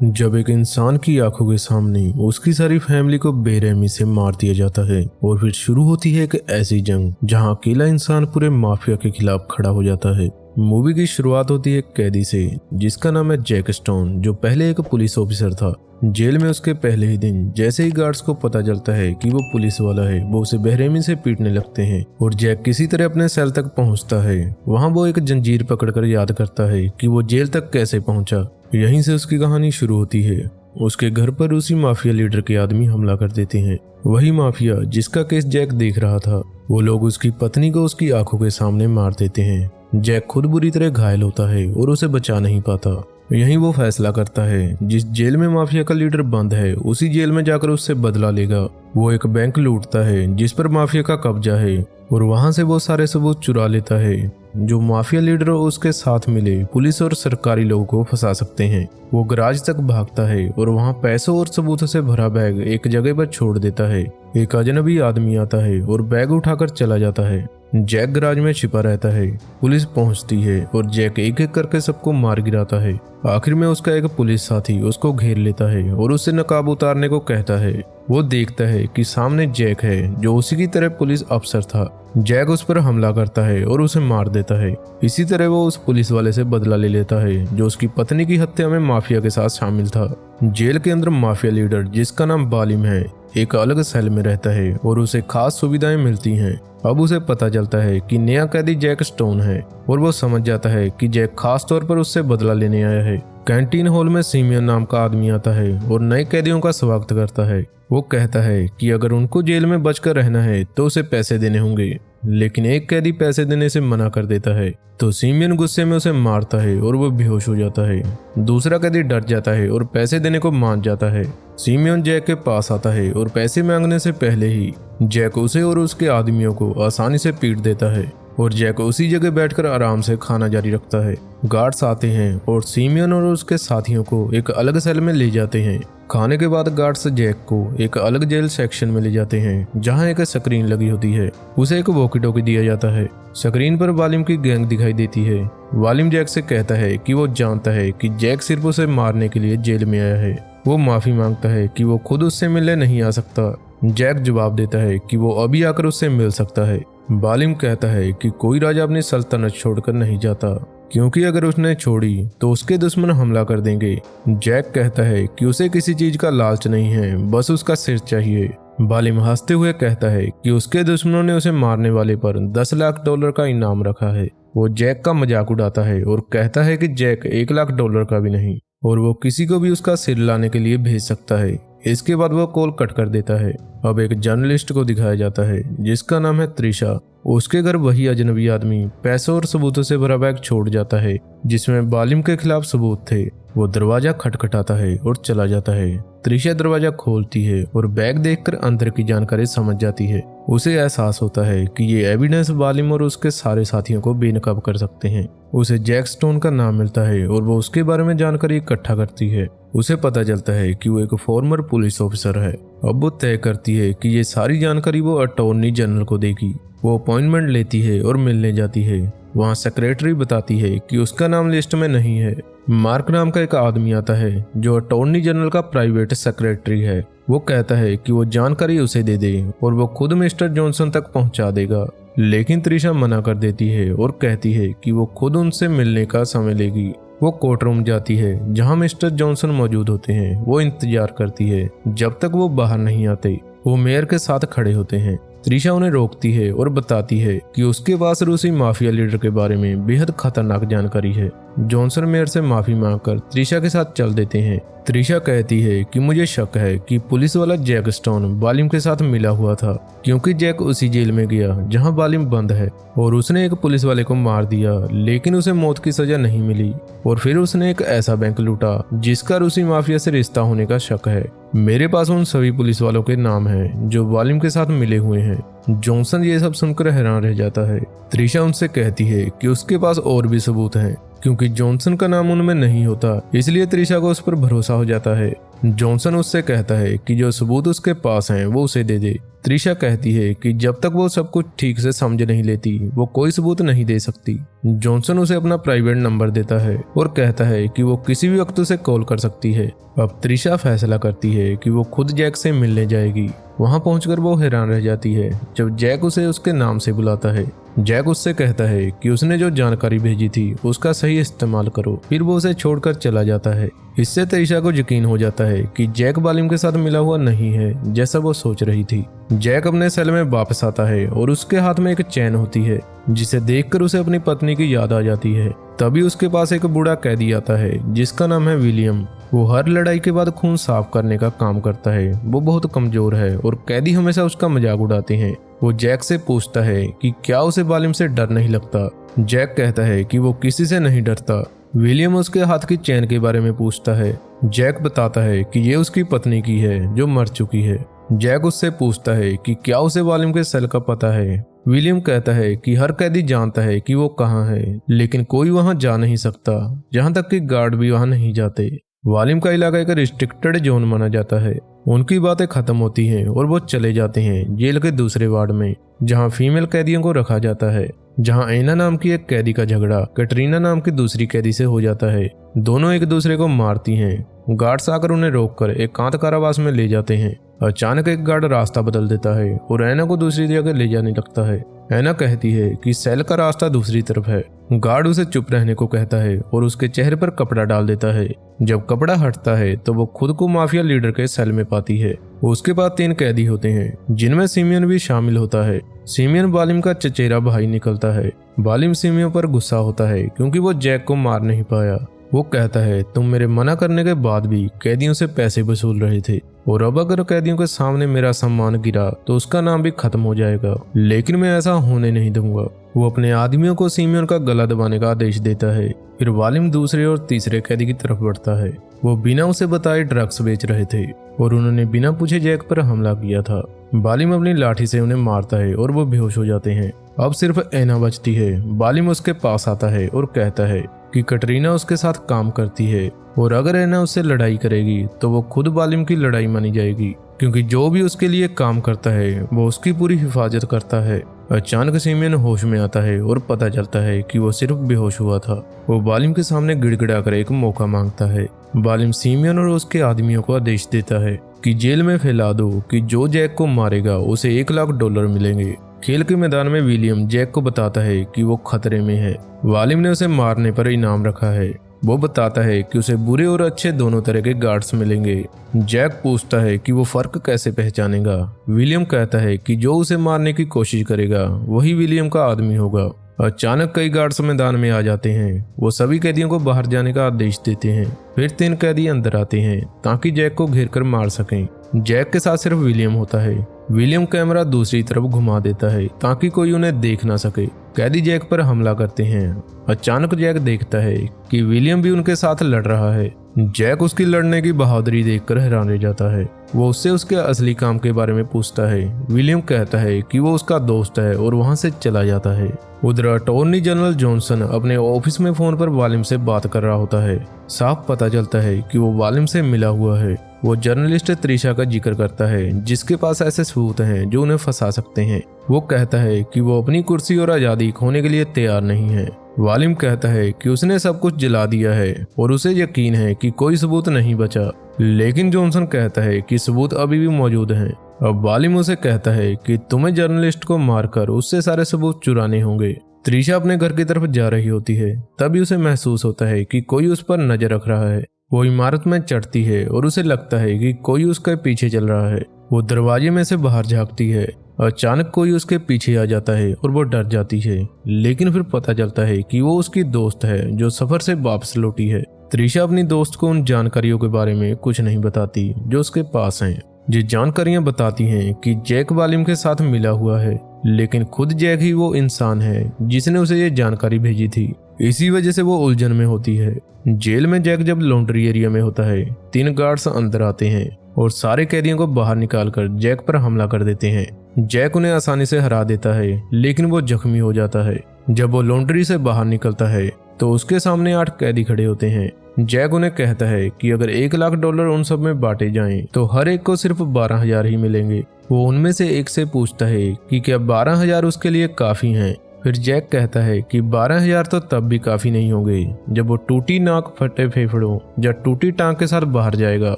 जब एक इंसान की आंखों के सामने उसकी सारी फैमिली को बेरहमी से मार दिया जाता है और फिर शुरू होती है एक ऐसी जंग जहां अकेला इंसान पूरे माफिया के खिलाफ खड़ा हो जाता है। मूवी की शुरुआत होती है एक कैदी से जिसका नाम है जैक स्टोन, जो पहले एक पुलिस ऑफिसर था। जेल में उसके पहले ही दिन जैसे ही गार्ड्स को पता चलता है कि वो पुलिस वाला है, वो उसे बेरहमी से पीटने लगते हैं और जैक किसी तरह अपने सेल तक पहुंचता है। वहां वो एक जंजीर पकड़कर याद करता है कि वो जेल तक कैसे पहुंचा। यहीं से उसकी कहानी शुरू होती है। उसके घर पर उसी माफिया लीडर के आदमी हमला कर देते हैं। वही माफिया जिसका केस जैक देख रहा था। वो लोग उसकी पत्नी को उसकी आंखों के सामने मार देते हैं। जैक खुद बुरी तरह घायल होता है और उसे बचा नहीं पाता। यहीं वो फैसला करता है जिस जेल में माफिया का लीडर बंद है उसी जेल में जाकर उससे बदला लेगा। वो एक बैंक लूटता है जिस पर माफिया का कब्जा है और वहां से वो सारे सबूत चुरा लेता है जो माफिया लीडर उसके साथ मिले पुलिस और सरकारी लोगों को फंसा सकते हैं। वो गराज तक भागता है और वहां पैसों और सबूतों से भरा बैग एक जगह पर छोड़ देता है। एक अजनबी आदमी आता है और बैग उठाकर चला जाता है। जैक गराज में छिपा रहता है। पुलिस पहुंचती है और जैक एक एक करके सबको मार गिराता है। आखिर में उसका एक पुलिस साथी उसको घेर लेता है और उससे नकाब उतारने को कहता है। वो देखता है कि सामने जैक है जो उसी की तरह पुलिस अफसर था। जैक उस पर हमला करता है और उसे मार देता है। इसी तरह वो उस पुलिस वाले से बदला ले लेता है जो उसकी पत्नी की हत्या में माफिया के साथ शामिल था। जेल के अंदर माफिया लीडर जिसका नाम बालिम है एक अलग सेल में रहता है और उसे खास सुविधाएं मिलती हैं। अब उसे पता चलता है कि नया कैदी जैक स्टोन है और वो समझ जाता है कि जैक खास तौर पर उससे बदला लेने आया है। कैंटीन हॉल में सिमियन नाम का आदमी आता है और नए कैदियों का स्वागत करता है। वो कहता है कि अगर उनको जेल में बचकर रहना है तो उसे पैसे देने होंगे, लेकिन एक कैदी पैसे देने से मना कर देता है तो सिमियन गुस्से में उसे मारता है और वो बेहोश हो जाता है। दूसरा कैदी डर जाता है और पैसे देने को मान जाता है। सिमियन जैक के पास आता है और पैसे मांगने से पहले ही जैक उसे और उसके आदमियों को आसानी से पीट देता है और जैक उसी जगह बैठकर आराम से खाना जारी रखता है। गार्ड्स आते हैं और सिमियन और उसके साथियों को एक अलग सेल में ले जाते हैं। खाने के बाद गार्ड्स जैक को एक अलग जेल सेक्शन में ले जाते हैं जहां एक स्क्रीन लगी होती है। उसे एक वॉकी टॉकी दिया जाता है। स्क्रीन पर वालिम की गैंग दिखाई देती है। वालिम जैक से कहता है कि वो जानता है कि जैक सिर्फ उसे मारने के लिए जेल में आया है। वो माफी मांगता है कि वो खुद उससे मिलने नहीं आ सकता। जैक जवाब देता है कि वो अभी आकर उससे मिल सकता है। बालिम कहता है कि कोई राजा अपनी सल्तनत छोड़कर नहीं जाता, क्योंकि अगर उसने छोड़ी तो उसके दुश्मन हमला कर देंगे। जैक कहता है कि उसे किसी चीज का लालच नहीं है, बस उसका सिर चाहिए। बालिम हंसते हुए कहता है कि उसके दुश्मनों ने उसे मारने वाले पर 10 लाख डॉलर का इनाम रखा है। वो जैक का मजाक उड़ाता है और कहता है कि जैक 1 लाख डॉलर का भी नहीं और वो किसी को भी उसका सिर लाने के लिए भेज सकता है। इसके बाद वो कॉल कट कर देता है। अब एक जर्नलिस्ट को दिखाया जाता है जिसका नाम है त्रिशा। उसके घर वही अजनबी आदमी पैसों और सबूतों से भरा बैग छोड़ जाता है जिसमें बालिम के खिलाफ सबूत थे। वो दरवाजा खटखटाता है और चला जाता है। त्रिशा दरवाजा खोलती है और बैग देखकर अंदर की जानकारी समझ जाती है। उसे एहसास होता है कि ये एविडेंस बालिम और उसके सारे साथियों को बेनकाब कर सकते हैं। उसे जैक स्टोन का नाम मिलता है और वो उसके बारे में जानकारी इकट्ठा करती है। उसे पता चलता है कि वो एक फॉर्मर पुलिस ऑफिसर है। अब वो तय करती है कि ये सारी जानकारी वो अटॉर्नी जनरल को देगी। वो अपॉइंटमेंट लेती है और मिलने जाती है। वहाँ सेक्रेटरी बताती है कि उसका नाम लिस्ट में नहीं है। मार्क नाम का एक आदमी आता है जो अटॉर्नी जनरल का प्राइवेट सेक्रेटरी है। वो कहता है कि वो जानकारी उसे दे दे और वो खुद मिस्टर जॉनसन तक पहुंचा देगा, लेकिन त्रिशा मना कर देती है और कहती है कि वो खुद उनसे मिलने का समय लेगी। वो कोर्ट रूम जाती है जहां मिस्टर जॉनसन मौजूद होते हैं। वो इंतजार करती है जब तक वो बाहर नहीं आते। वो मेयर के साथ खड़े होते हैं। त्रिशा उन्हें रोकती है और बताती है कि उसके पास रूसी माफिया लीडर के बारे में बेहद खतरनाक जानकारी है। जॉनसन मेयर से माफी मांगकर त्रिशा के साथ चल देते हैं। त्रिशा कहती है कि मुझे शक है कि पुलिस वाला जैक स्टोन बालिम के साथ मिला हुआ था, क्योंकि जैक उसी जेल में गया जहां बालिम बंद है और उसने एक पुलिस वाले को मार दिया, लेकिन उसे मौत की सजा नहीं मिली। और फिर उसने एक ऐसा बैंक लूटा जिसका रूसी माफिया से रिश्ता होने का शक है। मेरे पास उन सभी पुलिस वालों के नाम हैं जो बालिम के साथ मिले हुए हैं। जॉनसन ये सब सुनकर हैरान रह जाता है। त्रिशा उनसे कहती है कि उसके पास और भी सबूत हैं, क्योंकि जॉनसन का नाम उनमें नहीं होता, इसलिए त्रिशा को उस पर भरोसा हो जाता है। जॉनसन उससे कहता है कि जो सबूत उसके पास हैं वो उसे दे दे। त्रिशा कहती है कि जब तक वो सब कुछ ठीक से समझ नहीं लेती वो कोई सबूत नहीं दे सकती। जॉनसन उसे अपना प्राइवेट नंबर देता है और कहता है कि वो किसी भी वक्त उसे कॉल कर सकती है। अब त्रिशा फैसला करती है कि वो खुद जैक से मिलने जाएगी। वहां पहुंचकर वो हैरान रह जाती है जब जैक उसे उसके नाम से बुलाता है। जैक उससे कहता है कि उसने जो जानकारी भेजी थी उसका सही इस्तेमाल करो, फिर वो उसे छोड़कर चला जाता है। इससे त्रिशा को यकीन हो जाता है कि जैक बालिम के साथ मिला हुआ नहीं है जैसा वो सोच रही थी। जैक अपने सेल में वापस आता है और उसके हाथ में एक चैन होती है जिसे देखकर उसे अपनी पत्नी की याद आ जाती है। तभी उसके पास एक बूढ़ा कैदी आता है जिसका नाम है विलियम। वो हर लड़ाई के बाद खून साफ करने का काम करता है। वो बहुत कमजोर है और कैदी हमेशा उसका मजाक उड़ाते हैं। वो जैक से पूछता है कि क्या उसे बालिम से डर नहीं लगता। जैक कहता है कि वो किसी से नहीं डरता। विलियम उसके हाथ की चैन के बारे में पूछता है। जैक बताता है कि ये उसकी पत्नी की है जो मर चुकी है। जैक उससे पूछता है कि क्या उसे बालिम के सेल का पता है। विलियम कहता है कि हर कैदी जानता है कि वो कहाँ है, लेकिन कोई वहां जा नहीं सकता, जहां तक कि गार्ड भी वहां नहीं जाते। वालिम का इलाका एक रिस्ट्रिक्टेड जोन माना जाता है। उनकी बातें खत्म होती हैं और वो चले जाते हैं जेल के दूसरे वार्ड में, जहां फीमेल कैदियों को रखा जाता है। जहां ऐना नाम की एक कैदी का झगड़ा कैटरीना नाम की दूसरी कैदी से हो जाता है। दोनों एक दूसरे को मारती हैं। गार्ड्स आकर उन्हें रोककर एकांत कारावास में ले जाते हैं। अचानक एक गार्ड रास्ता बदल देता है और ऐना को दूसरी जगह ले जाने लगता है। ऐना कहती है कि सेल का रास्ता दूसरी तरफ है। गार्ड उसे चुप रहने को कहता है और उसके चेहरे पर कपड़ा डाल देता है। जब कपड़ा हटता है तो वो खुद को माफिया लीडर के सेल में पाती है। उसके बाद 3 कैदी होते हैं जिनमें सिमियन भी शामिल होता है। सिमियन बालिम का चचेरा भाई निकलता है। बालिम सिमियन पर गुस्सा होता है क्योंकि वो जैक को मार नहीं पाया। वो कहता है तुम मेरे मना करने के बाद भी कैदियों से पैसे वसूल रहे थे और अब अगर कैदियों के सामने मेरा सम्मान गिरा तो उसका नाम भी खत्म हो जाएगा, लेकिन मैं ऐसा होने नहीं दूंगा। वो अपने आदमियों को सिमियन का गला दबाने का आदेश देता है। फिर वालिम दूसरे और तीसरे कैदी की तरफ बढ़ता है। वो बिना उसे बताए ड्रग्स बेच रहे थे और उन्होंने बिना पूछे जैक पर हमला किया था। बालिम अपनी लाठी से उन्हें मारता है और वो बेहोश हो जाते हैं। अब सिर्फ ऐना बचती है। बालिम उसके पास आता है और कहता है कि कैटरीना उसके साथ काम करती है और अगर ऐना उससे लड़ाई करेगी तो वो खुद बालिम की लड़ाई मानी जाएगी, क्योंकि जो भी उसके लिए काम करता है वो उसकी पूरी हिफाजत करता है। अचानक सिमियन होश में आता है और पता चलता है कि वो सिर्फ बेहोश हुआ था। वो बालिम के सामने गिड़गिड़ाकर एक मौका मांगता है। बालिम सिमियन और उसके आदमियों को आदेश देता है कि जेल में फैला दो कि जो जैक को मारेगा उसे $1,00,000 मिलेंगे। खेल के मैदान में विलियम जैक को बताता है कि वो खतरे में है। वालिम ने उसे मारने पर इनाम रखा है। वो बताता है कि उसे बुरे और अच्छे दोनों तरह के गार्ड्स मिलेंगे। जैक पूछता है कि वो फर्क कैसे पहचानेगा। विलियम कहता है कि जो उसे मारने की कोशिश करेगा वही विलियम का आदमी होगा। अचानक कई गार्ड्स मैदान में आ जाते हैं। वो सभी कैदियों को बाहर जाने का आदेश देते हैं। फिर 3 कैदी अंदर आते हैं ताकि जैक को घेर कर मार सकें। जैक के साथ सिर्फ विलियम होता है। विलियम कैमरा दूसरी तरफ घुमा देता है ताकि कोई उन्हें देख ना सके। कैदी जैक पर हमला करते हैं। अचानक जैक देखता है कि विलियम भी उनके साथ लड़ रहा है। जैक उसकी लड़ने की बहादुरी देखकर हैरान रह जाता है। वो उससे उसके असली काम के बारे में पूछता है। विलियम कहता है कि वो उसका दोस्त है और वहां से चला जाता है। उधर अटॉर्नी जनरल जॉनसन अपने ऑफिस में फोन पर वालिम से बात कर रहा होता है। साफ पता चलता है कि वो वालिम से मिला हुआ है। वो जर्नलिस्ट त्रिशा का जिक्र करता है जिसके पास ऐसे सबूत हैं जो उन्हें फंसा सकते हैं। वो कहता है कि वो अपनी कुर्सी और आज़ादी खोने के लिए तैयार नहीं है। वालिम कहता है कि उसने सब कुछ जला दिया है और उसे यकीन है कि कोई सबूत नहीं बचा, लेकिन जॉनसन कहता है कि सबूत अभी भी मौजूद हैं। अब वालिम उसे कहता है कि तुम्हें जर्नलिस्ट को मारकर उससे सारे सबूत चुराने होंगे। त्रिशा अपने घर की तरफ जा रही होती है, तभी उसे महसूस होता है कि कोई उस पर नजर रख रहा है। वो इमारत में चढ़ती है और उसे लगता है कि कोई उसके पीछे चल रहा है। वो दरवाजे में से बाहर झांकती है। अचानक कोई उसके पीछे आ जाता है और वो डर जाती है, लेकिन फिर पता चलता है कि वो उसकी दोस्त है जो सफर से वापस लौटी है। त्रिशा अपनी दोस्त को उन जानकारियों के बारे में कुछ नहीं बताती जो उसके पास हैं। ये जानकारियां बताती हैं कि जैक वालिम के साथ मिला हुआ है, लेकिन खुद जैक ही वो इंसान है जिसने उसे ये जानकारी भेजी थी। इसी वजह से वो उलझन में होती है। जेल में जैक जब लॉन्ड्री एरिया में होता है, 3 गार्ड्स अंदर आते हैं और सारे कैदियों को बाहर निकालकर जैक पर हमला कर देते हैं। जैक उन्हें आसानी से हरा देता है, लेकिन वो जख्मी हो जाता है। जब वो लॉन्ड्री से बाहर निकलता है तो उसके सामने 8 कैदी खड़े होते हैं। जैक उन्हें कहता है कि अगर $1,00,000 उन सब में बांटे जाएं तो हर एक को सिर्फ 12,000 ही मिलेंगे। वो उनमें से एक से पूछता है कि क्या 12,000 उसके लिए काफी हैं। फिर जैक कहता है कि 12,000 तो तब भी काफी नहीं होंगे जब वो टूटी नाक, फटे फेफड़ों या टूटी टांग के साथ बाहर जाएगा।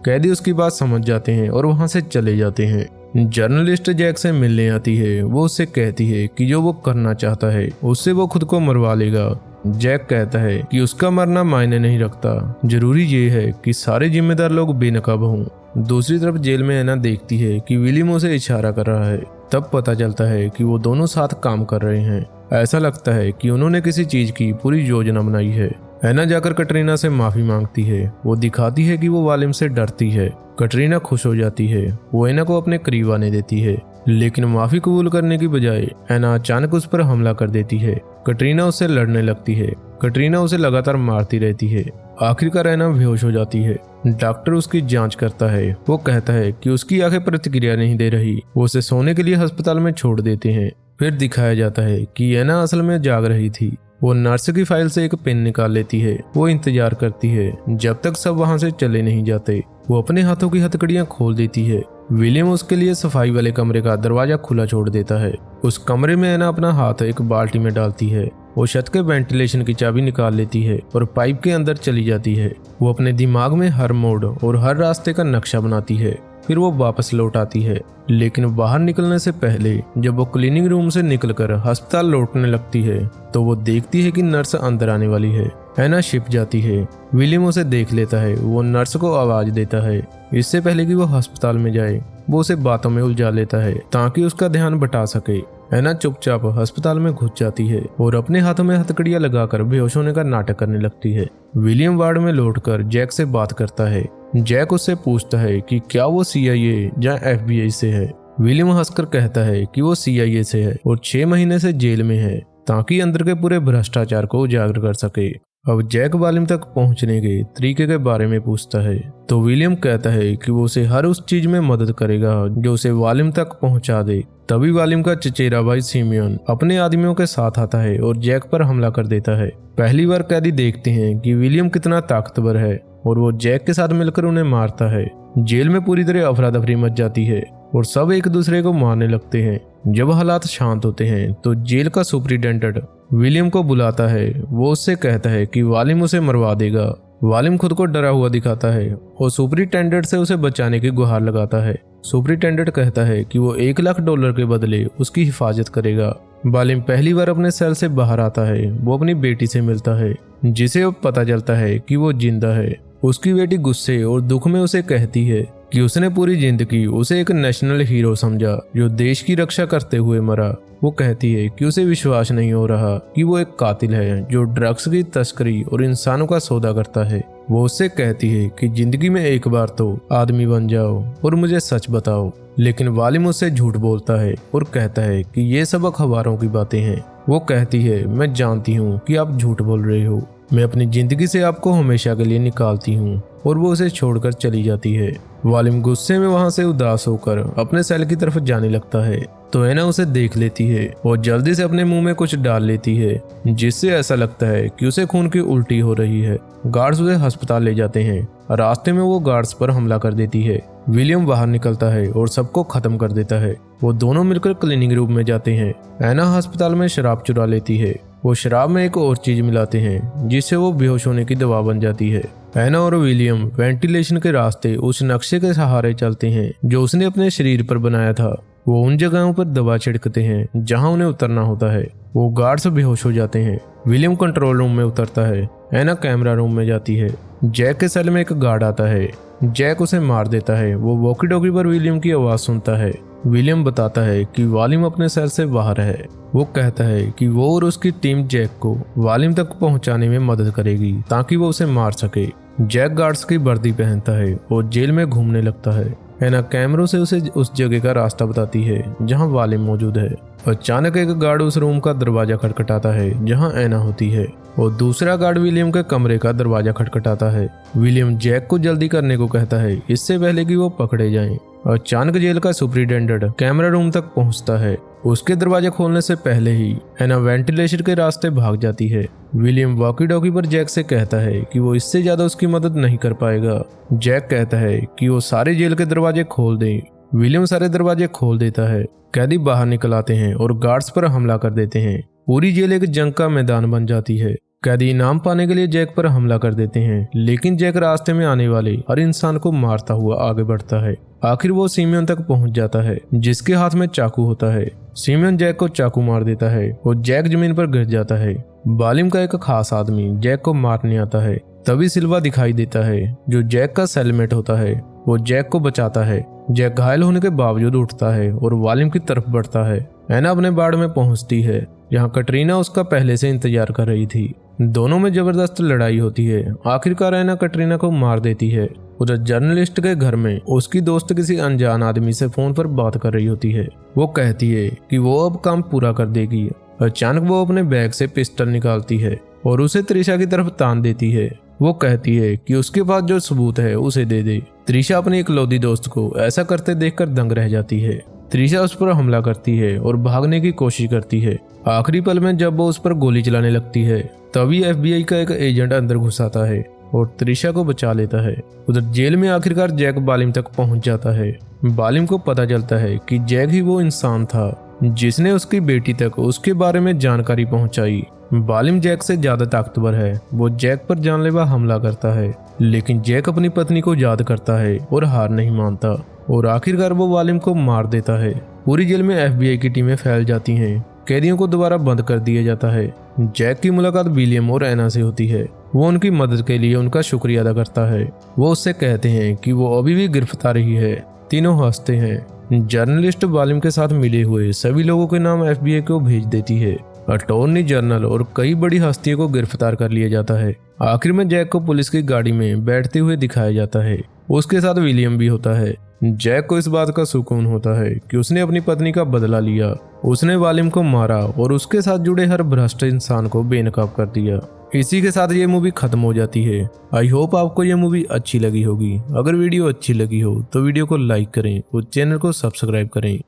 कैदी उसकी बात समझ जाते हैं और वहां से चले जाते हैं। जर्नलिस्ट जैक से मिलने आती है। वो उससे कहती है कि जो वो करना चाहता है उससे वो खुद को मरवा लेगा। जैक कहता है कि उसका मरना मायने नहीं रखता, जरूरी ये है कि सारे जिम्मेदार लोग बेनकाब हों। दूसरी तरफ जेल में एना देखती है कि विलियम उसे इशारा कर रहा है। तब पता चलता है कि वो दोनों साथ काम कर रहे हैं। ऐसा लगता है कि उन्होंने किसी चीज की पूरी योजना बनाई है। एना जाकर कटरीना से माफी मांगती है। वो दिखाती है कि वो वालिम से डरती है। कटरीना खुश हो जाती है। वो एना को अपने करीब आने देती है, लेकिन माफी कबूल करने की बजाय एना अचानक उस पर हमला कर देती है। कटरीना उससे लड़ने लगती है। कटरीना उसे लगातार मारती रहती है। आखिरकार एना बेहोश हो जाती है। डॉक्टर उसकी जांच करता है। वो कहता है कि उसकी आंखें प्रतिक्रिया नहीं दे रही। वो उसे सोने के लिए अस्पताल में छोड़ देते हैं। फिर दिखाया जाता है कि एना असल में जाग रही थी। वो नर्स की फाइल से एक पेन निकाल लेती है। वो इंतजार करती है जब तक सब वहां से चले नहीं जाते। वो अपने हाथों की हथकड़ियां खोल देती है। विलियम उसके लिए सफाई वाले कमरे का दरवाजा खुला छोड़ देता है। उस कमरे में एना अपना हाथ एक बाल्टी में डालती है। वो छत के वेंटिलेशन की चाबी निकाल लेती है और पाइप के अंदर चली जाती है। वो अपने दिमाग में हर मोड़ और हर रास्ते का नक्शा बनाती है। फिर वो वापस लौट आती है, लेकिन बाहर निकलने से पहले जब वो क्लीनिंग रूम से निकलकर अस्पताल लौटने लगती है तो वो देखती है कि नर्स अंदर आने वाली है। एना छिप जाती है। विलियम उसे देख लेता है। वो नर्स को आवाज देता है। इससे पहले कि वो अस्पताल में जाए वो उसे बातों में उलझा लेता है ताकि उसका ध्यान बटा सके। एना चुपचाप अस्पताल में घुस जाती है और अपने हाथों में हथकड़ियां लगाकर बेहोश होने का नाटक करने लगती है। विलियम वार्ड में लौटकर जैक से बात करता है। जैक उससे पूछता है कि क्या वो CIA या FBI से है। विलियम हंसकर कहता है कि वो CIA से है और 6 महीने से जेल में है ताकि अंदर के पूरे भ्रष्टाचार को उजागर कर सके। अब जैक वालिम तक पहुंचने के तरीके के बारे में पूछता है तो विलियम कहता है कि वो उसे हर उस चीज में मदद करेगा जो उसे वालिम तक पहुंचा दे। तभी वालिम का चचेरा भाई सिमियन अपने आदमियों के साथ आता है और जैक पर हमला कर देता है। पहली बार कैदी देखते हैं कि विलियम कितना ताकतवर है और वो जैक के साथ मिलकर उन्हें मारता है। जेल में पूरी तरह अफरा तफरी मच जाती है और सब एक दूसरे को मारने लगते हैं। जब हालात शांत होते हैं तो जेल का सुपरिटेंडेंट विलियम को बुलाता है। वो उससे कहता है कि वालिम उसे मरवा देगा। वालिम खुद को डरा हुआ दिखाता है और सुपरिटेंडेंट से उसे बचाने की गुहार लगाता है। सुपरिटेंडेंट कहता है कि वो $1,00,000 के बदले उसकी हिफाजत करेगा। वालिम पहली बार अपने सेल से बाहर आता है। वो अपनी बेटी से मिलता है जिसे अब पता चलता है कि वो जिंदा है। उसकी बेटी गुस्से और दुख में उसे कहती है कि उसने पूरी जिंदगी उसे एक नेशनल हीरो समझा जो देश की रक्षा करते हुए मरा। वो कहती है कि उसे विश्वास नहीं हो रहा कि वो एक कातिल है जो ड्रग्स की तस्करी और इंसानों का सौदा करता है। वो उससे कहती है कि जिंदगी में एक बार तो आदमी बन जाओ और मुझे सच बताओ, लेकिन वालिम उससे झूठ बोलता है और कहता है कि ये सब अखबारों की बातें हैं। वो कहती है मैं जानती हूँ कि आप झूठ बोल रहे हो, मैं अपनी जिंदगी से आपको हमेशा के लिए निकालती हूँ, और वो उसे छोड़कर चली जाती है। वालिम गुस्से में वहां से उदास होकर अपने सेल की तरफ जाने लगता है तो एना उसे देख लेती है और जल्दी से अपने मुंह में कुछ डाल लेती है जिससे ऐसा लगता है कि उसे खून की उल्टी हो रही है। गार्ड्स उसे अस्पताल ले जाते हैं। रास्ते में वो गार्ड्स पर हमला कर देती है। विलियम बाहर निकलता है और सबको खत्म कर देता है। वो दोनों मिलकर क्लीनिंग रूम में जाते हैं। एना अस्पताल में शराब चुरा लेती है। वो शराब में एक और चीज मिलाते हैं जिससे वो बेहोश होने की दवा बन जाती है। एना और विलियम वेंटिलेशन के रास्ते उस नक्शे के सहारे चलते हैं जो उसने अपने शरीर पर बनाया था। वो उन जगहों पर दवा छिड़कते हैं जहां उन्हें उतरना होता है। वो गार्ड से बेहोश हो जाते हैं। विलियम कंट्रोल रूम में उतरता है। एना कैमरा रूम में जाती है। जैक के सेल में एक गार्ड आता है। जैक उसे मार देता है। वो वॉकी टॉकी पर विलियम की आवाज सुनता है। विलियम बताता है कि वालिम अपने सेल से बाहर है। वो कहता है कि वो और उसकी टीम जैक को वालिम तक पहुंचाने में मदद करेगी ताकि वो उसे मार सके। जैक गार्ड्स की वर्दी पहनता है और जेल में घूमने लगता है। एना कैमरों से उसे उस जगह का रास्ता बताती है जहां वालिम मौजूद है। अचानक एक गार्ड उस रूम का दरवाजा खटखटाता है जहां एना होती है और दूसरा गार्ड विलियम के कमरे का दरवाजा खटखटाता है। विलियम जैक को जल्दी करने को कहता है इससे पहले कि वो पकड़े जाएं। अचानक जेल का सुपरिटेंडेंट कैमरा रूम तक पहुंचता है। उसके दरवाजा खोलने से पहले ही एना वेंटिलेशन के रास्ते भाग जाती है। विलियम वॉकी टॉकी पर जैक से कहता है कि वो इससे ज्यादा उसकी मदद नहीं कर पाएगा। जैक कहता है कि वो सारे जेल के दरवाजे खोल दे। विलियम सारे दरवाजे खोल देता है। कैदी बाहर निकल आते हैं और गार्ड्स पर हमला कर देते हैं। पूरी जेल एक जंग का मैदान बन जाती है। कैदी इनाम पाने के लिए जैक पर हमला कर देते हैं, लेकिन जैक रास्ते में आने वाले हर इंसान को मारता हुआ आगे बढ़ता है। आखिर वो सिमियन तक पहुंच जाता है, जिसके हाथ में चाकू होता है। सिमियन जैक को चाकू मार देता है और जैक जमीन पर गिर जाता है। बालिम का एक खास आदमी जैक को मारने आता है। तभी सिल्वा दिखाई देता है, जो जैक का सेलमेट होता है। वो जैक को बचाता है। जैक घायल होने के बावजूद उठता है और वालिम की तरफ बढ़ता है। एना अपने बाड़ में पहुंचती है, जहां कटरीना उसका पहले से इंतजार कर रही थी। दोनों में जबरदस्त लड़ाई होती है। आखिरकार एना कटरीना को मार देती है। उधर जर्नलिस्ट के घर में उसकी दोस्त किसी अनजान आदमी से फोन पर बात कर रही होती है। वो कहती है कि वो अब काम पूरा कर देगी। अचानक वो अपने बैग से पिस्टल निकालती है और उसे त्रिशा की तरफ तान देती है। वो कहती है कि उसके पास जो सबूत है उसे दे दे। त्रिशा अपनी इकलौती दोस्त को ऐसा करते देखकर दंग रह जाती है। त्रिशा उस पर हमला करती है और भागने की कोशिश करती है। आखिरी पल में जब वो उस पर गोली चलाने लगती है, तभी FBI का एक एजेंट अंदर घुस आता है और त्रिशा को बचा लेता है। उधर जेल में आखिरकार जैक बालिम तक पहुंच जाता है। बालिम को पता चलता है कि जैक ही वो इंसान था जिसने उसकी बेटी तक उसके बारे में जानकारी पहुंचाई। बालिम जैक से ज्यादा ताकतवर है। वो जैक पर जानलेवा हमला करता है, लेकिन जैक अपनी पत्नी को याद करता है और हार नहीं मानता और आखिरकार वो बालिम को मार देता है। पूरी जेल में FBI की टीमें फैल जाती हैं। कैदियों को दोबारा बंद कर दिया जाता है। जैक की मुलाकात विलियम और एना से होती है। वो उनकी मदद के लिए उनका शुक्रिया अदा करता है। वो उससे कहते हैं कि वो अभी भी गिरफ्तार ही है। तीनों हंसते हैं। जर्नलिस्ट बालिम के साथ मिले हुए सभी लोगों के नाम FBI को भेज देती है। अटॉर्नी जनरल और कई बड़ी हस्तियों को गिरफ्तार कर लिया जाता है। आखिर में जैक को पुलिस की गाड़ी में बैठते हुए दिखाया जाता है। उसके साथ विलियम भी होता है। जैक को इस बात का सुकून होता है कि उसने अपनी पत्नी का बदला लिया। उसने वालिम को मारा और उसके साथ जुड़े हर भ्रष्ट इंसान को बेनकाब कर दिया। इसी के साथ ये मूवी खत्म हो जाती है। आई होप आपको ये मूवी अच्छी लगी होगी। अगर वीडियो अच्छी लगी हो तो वीडियो को लाइक करें और चैनल को सब्सक्राइब करें।